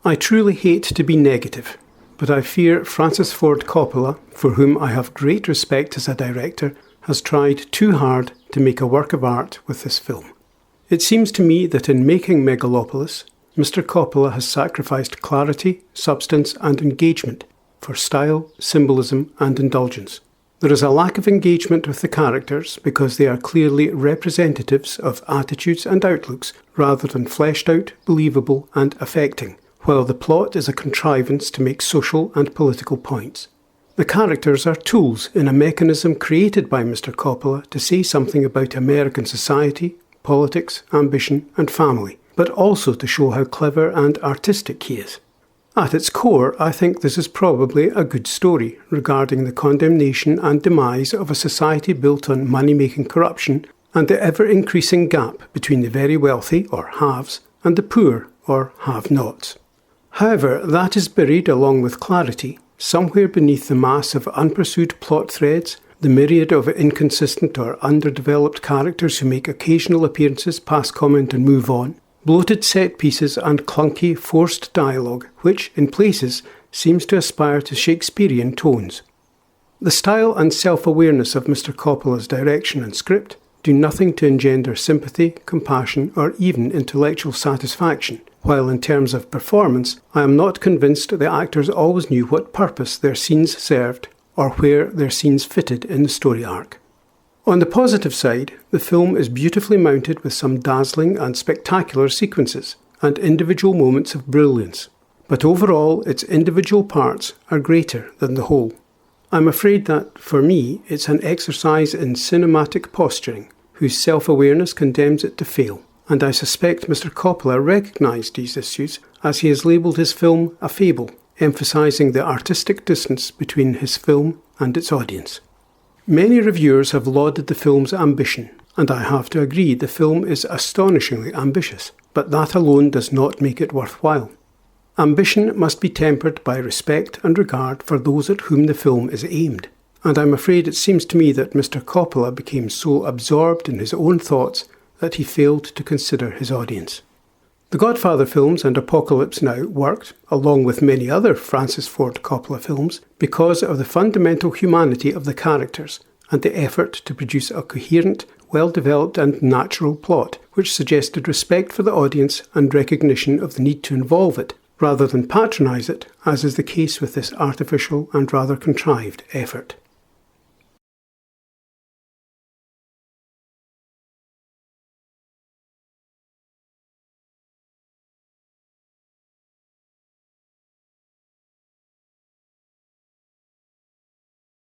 I truly hate to be negative, but I fear Francis Ford Coppola, for whom I have great respect as a director, has tried too hard to make a work of art with this film. It seems to me that in making Megalopolis, Mr. Coppola has sacrificed clarity, substance and engagement for style, symbolism and indulgence. There is a lack of engagement with the characters because they are clearly representatives of attitudes and outlooks rather than fleshed out, believable and affecting, while the plot is a contrivance to make social and political points. The characters are tools in a mechanism created by Mr. Coppola to say something about American society, politics, ambition and family, but also to show how clever and artistic he is. At its core, I think this is probably a good story regarding the condemnation and demise of a society built on money-making corruption and the ever-increasing gap between the very wealthy, or haves, and the poor, or have-nots. However, that is buried along with clarity, somewhere beneath the mass of unpursued plot threads, the myriad of inconsistent or underdeveloped characters who make occasional appearances, pass comment and move on, bloated set pieces and clunky, forced dialogue, which, in places, seems to aspire to Shakespearean tones. The style and self-awareness of Mr. Coppola's direction and script do nothing to engender sympathy, compassion, or even intellectual satisfaction, while in terms of performance, I am not convinced the actors always knew what purpose their scenes served or where their scenes fitted in the story arc. On the positive side, the film is beautifully mounted with some dazzling and spectacular sequences and individual moments of brilliance, but overall its individual parts are greater than the whole. I'm afraid that, for me, it's an exercise in cinematic posturing, whose self-awareness condemns it to fail, and I suspect Mr. Coppola recognised these issues as he has labelled his film a fable, emphasising the artistic distance between his film and its audience. Many reviewers have lauded the film's ambition, and I have to agree the film is astonishingly ambitious, but that alone does not make it worthwhile. Ambition must be tempered by respect and regard for those at whom the film is aimed, and I'm afraid it seems to me that Mr. Coppola became so absorbed in his own thoughts that he failed to consider his audience. The Godfather films and Apocalypse Now worked, along with many other Francis Ford Coppola films, because of the fundamental humanity of the characters and the effort to produce a coherent, well-developed and natural plot which suggested respect for the audience and recognition of the need to involve it, rather than patronise it, as is the case with this artificial and rather contrived effort.